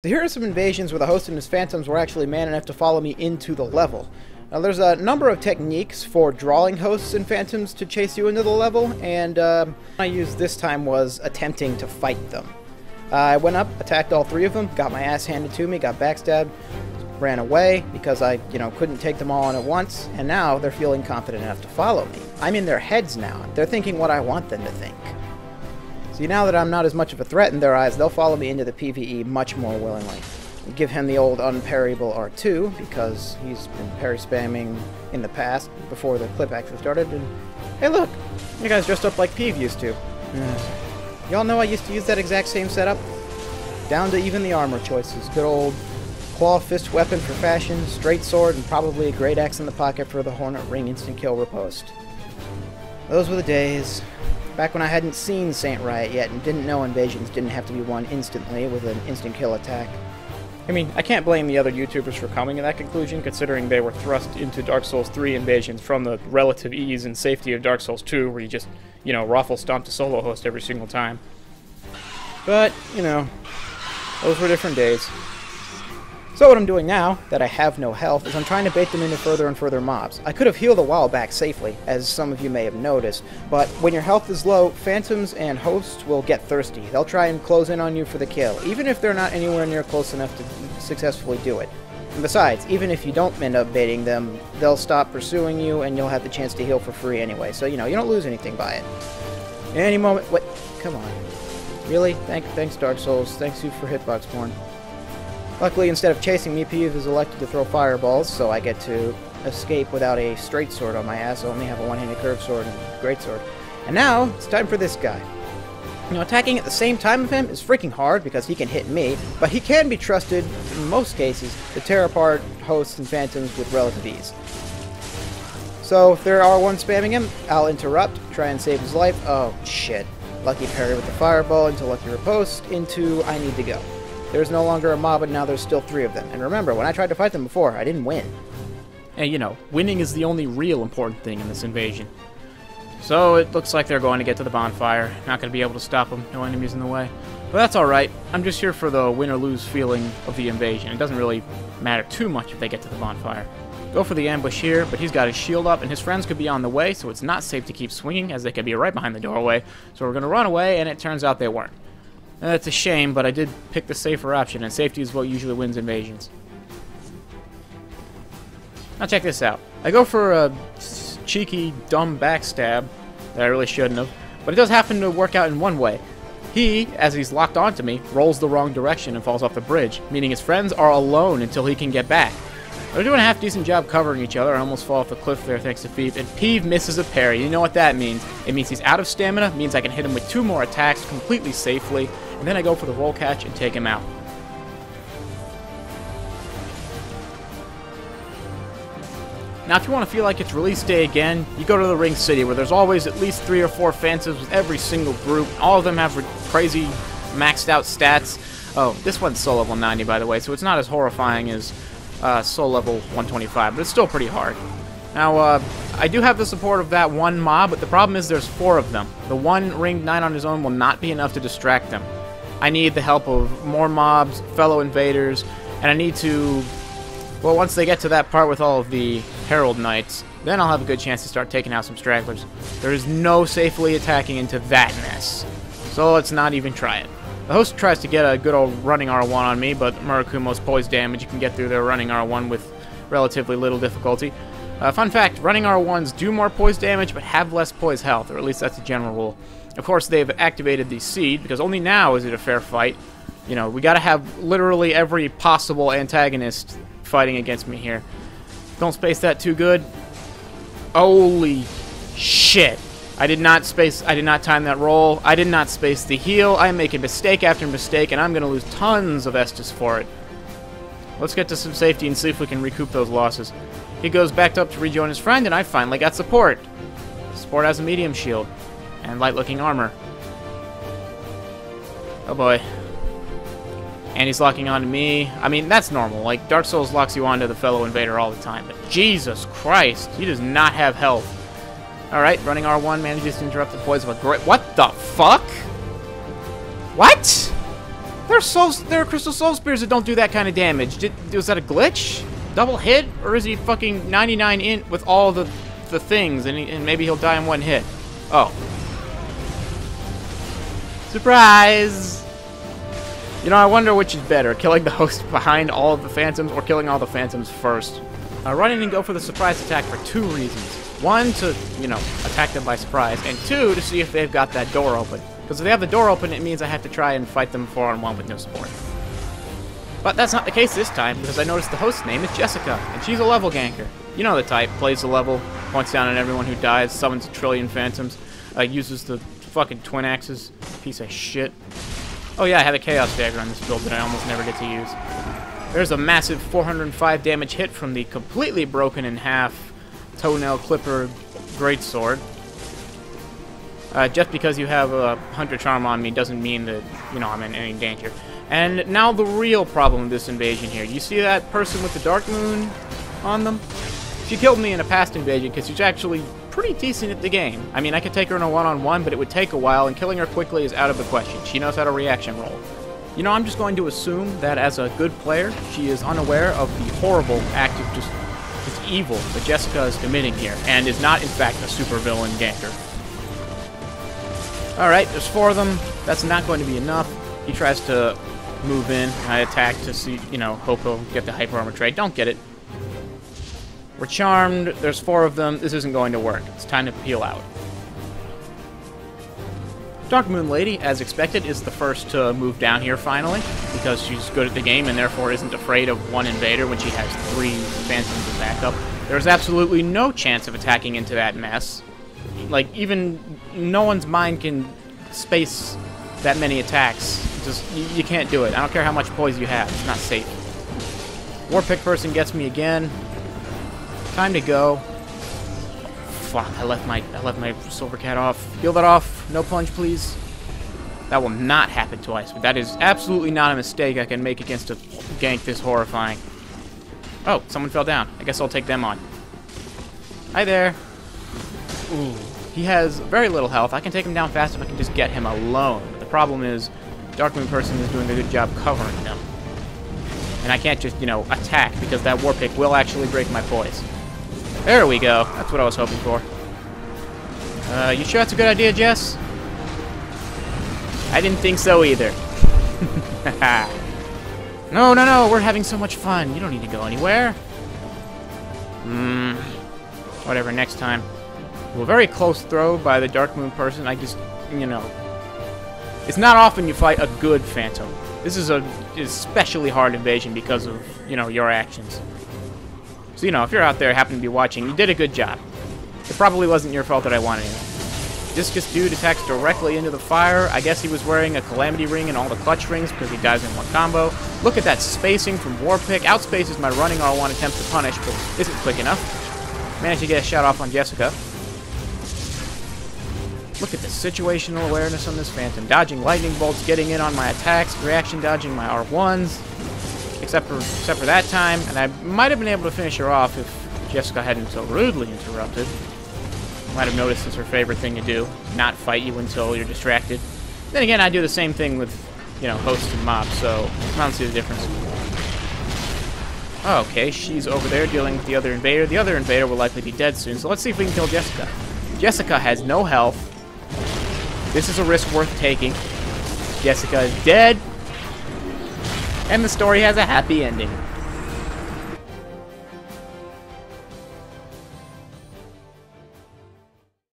So here are some invasions where the host and his phantoms were actually man enough to follow me into the level. Now there's a number of techniques for drawing hosts and phantoms to chase you into the level, and I used this time was attempting to fight them. I went up, attacked all three of them, got my ass handed to me, got backstabbed, ran away because I, couldn't take them all on at once, and now they're feeling confident enough to follow me. I'm in their heads now. They're thinking what I want them to think. See, now that I'm not as much of a threat in their eyes, they'll follow me into the PvE much more willingly. Give him the old unparryable R2, because he's been parry spamming in the past, before the clip actually started, and hey look! You guys dressed up like Peeve used to. Y'all know I used to use that exact same setup? Down to even the armor choices. Good old claw fist weapon for fashion, straight sword, and probably a great axe in the pocket for the Hornet Ring instant kill riposte. Those were the days. Back when I hadn't seen Saint Riot yet and didn't know invasions didn't have to be won instantly with an instant kill attack. I mean, I can't blame the other YouTubers for coming to that conclusion, considering they were thrust into Dark Souls 3 invasions from the relative ease and safety of Dark Souls 2, where you just, raffle stomp a solo host every single time. But, those were different days. So what I'm doing now, that I have no health, is I'm trying to bait them into further and further mobs. I could have healed a while back safely, as some of you may have noticed, but when your health is low, phantoms and hosts will get thirsty. They'll try and close in on you for the kill, even if they're not anywhere near close enough to successfully do it. And besides, even if you don't end up baiting them, they'll stop pursuing you and you'll have the chance to heal for free anyway, so you don't lose anything by it. Any moment, what? Come on. Really? Thanks Dark Souls, thanks you for hitbox porn. Luckily, instead of chasing me, Peeve is elected to throw fireballs, so I get to escape without a straight sword on my ass. I only have a one-handed curved sword and a great sword. And now, it's time for this guy. Attacking at the same time of him is freaking hard because he can hit me, but he can be trusted, in most cases, to tear apart hosts and phantoms with relative ease. So, if there are one spamming him, I'll interrupt, try and save his life. Oh, shit. Lucky parry with the fireball into lucky riposte, into I need to go. There's no longer a mob, and now there's still three of them. And remember, when I tried to fight them before, I didn't win. And winning is the only real important thing in this invasion. So it looks like they're going to get to the bonfire. Not going to be able to stop them. No enemies in the way. But that's alright. I'm just here for the win or lose feeling of the invasion. It doesn't really matter too much if they get to the bonfire. Go for the ambush here, but he's got his shield up, and his friends could be on the way, so it's not safe to keep swinging, as they could be right behind the doorway. So we're going to run away, and it turns out they weren't. That's a shame, but I did pick the safer option, and safety is what usually wins invasions. Now check this out. I go for a cheeky, dumb backstab that I really shouldn't have, but it does happen to work out in one way. He, as he's locked onto me, rolls the wrong direction and falls off the bridge, meaning his friends are alone until he can get back. They're doing a half-decent job covering each other. I almost fall off the cliff there thanks to Peeve, and Peeve misses a parry. You know what that means. It means he's out of stamina, means I can hit him with 2 more attacks completely safely, and then I go for the roll catch and take him out. Now, if you want to feel like it's release day again, you go to the Ring City, where there's always at least 3 or 4 phantoms with every single group. All of them have crazy maxed out stats. Oh, this one's soul level 90, by the way, so it's not as horrifying as soul level 125, but it's still pretty hard. Now, I do have the support of that one mob, but the problem is there's 4 of them. The one ringed 9 on his own will not be enough to distract them. I need the help of more mobs, fellow invaders, and I need to... Well, once they get to that part with all of the Herald Knights, then I'll have a good chance to start taking out some stragglers. There is no safely attacking into that mess, so let's not even try it. The host tries to get a good old running R1 on me, but Murakumo's poise damage, you can get through their running R1 with relatively little difficulty. Fun fact, running R1s do more poise damage, but have less poise health, or at least that's the general rule. Of course, they've activated the seed, because only now is it a fair fight. We gotta have literally every possible antagonist fighting against me here. Don't space that too good. Holy shit. I did not time that roll. I did not space the heal. I'm making mistake after mistake, and I'm going to lose tons of Estus for it. Let's get to some safety and see if we can recoup those losses. He goes back up to rejoin his friend, and I finally got support. Support has a medium shield and light-looking armor. Oh boy. And he's locking onto me. I mean, that's normal. Like, Dark Souls locks you onto the fellow invader all the time, but Jesus Christ, he does not have health. Alright, running R1 manages to interrupt the poison of a great... What the fuck? What? There are crystal soul spears that don't do that kind of damage. Was that a glitch? Double hit? Or is he fucking 99 in with all the things and maybe he'll die in one hit? Oh. Surprise! You know, I wonder which is better, killing the host behind all of the phantoms or killing all the phantoms first. Run in and go for the surprise attack for 2 reasons. 1, to, you know, attack them by surprise, and 2, to see if they've got that door open. Because if they have the door open, it means I have to try and fight them 4-on-1 with no support. But that's not the case this time, because I noticed the host's name is Jessica, and she's a level ganker. You know the type, plays the level, points down on everyone who dies, summons a trillion phantoms, uses the fucking twin axes, piece of shit. Oh yeah, I have a Chaos Dagger on this build that I almost never get to use. There's a massive 405 damage hit from the completely broken in half Toenail Clipper Greatsword. Just because you have a Hunter Charm on me doesn't mean that, you know, I'm in any danger. And now the real problem with this invasion here. You see that person with the Dark Moon on them? She killed me in a past invasion because she's actually pretty decent at the game. I mean, I could take her in a one-on-one, but it would take a while, and killing her quickly is out of the question. She knows how to reaction roll. You know, I'm just going to assume that as a good player, she is unaware of the horrible act of just evil that Jessica is committing here, and is not, in fact, a supervillain ganker. Alright, there's 4 of them. That's not going to be enough. He tries to move in. I attack to see, you know, hope he'll get the hyper armor trade. Don't get it. We're charmed. There's 4 of them. This isn't going to work. It's time to peel out. Dark Moon Lady, as expected, is the first to move down here finally, because she's good at the game and therefore isn't afraid of 1 invader when she has 3 phantoms as backup. There's absolutely no chance of attacking into that mess. Like, even no one's mind can space that many attacks. Just, you can't do it. I don't care how much poise you have. It's not safe. Warpick person gets me again. Time to go. Fuck, I left my Silver Cat off. Heal that off. No plunge, please. That will not happen twice, but that is absolutely not a mistake I can make against a gank this horrifying. Oh, someone fell down. I guess I'll take them on. Hi there. Ooh. He has very little health. I can take him down fast if I can just get him alone. The problem is, Dark Moon person is doing a good job covering him. And I can't just, you know, attack, because that Warpick will actually break my poise. There we go. That's what I was hoping for. You sure that's a good idea, Jess? I didn't think so either. No, no, no, we're having so much fun. You don't need to go anywhere. Whatever, next time. Well, very close throw by the Dark Moon person. I just, you know... It's not often you fight a good Phantom. This is a especially hard invasion because of, you know, your actions. So, you know, if you're out there, happen to be watching, you did a good job. It probably wasn't your fault that I won anyway. Discus Dude attacks directly into the fire. I guess he was wearing a Calamity Ring and all the clutch rings because he dies in one combo. Look at that spacing from Warpick. Outspaces my running R1 attempt to punish, but isn't quick enough. Managed to get a shot off on Jessica. Look at the situational awareness on this Phantom. Dodging lightning bolts, getting in on my attacks, reaction dodging my R1s. Except for that time, and I might have been able to finish her off if Jessica hadn't so rudely interrupted. Might have noticed it's her favorite thing to do, not fight you until you're distracted. Then again, I do the same thing with, you know, hosts and mobs, so I don't see the difference. Okay, she's over there dealing with the other invader. The other invader will likely be dead soon, so let's see if we can kill Jessica. Jessica has no health. This is a risk worth taking. Jessica is dead. And the story has a happy ending.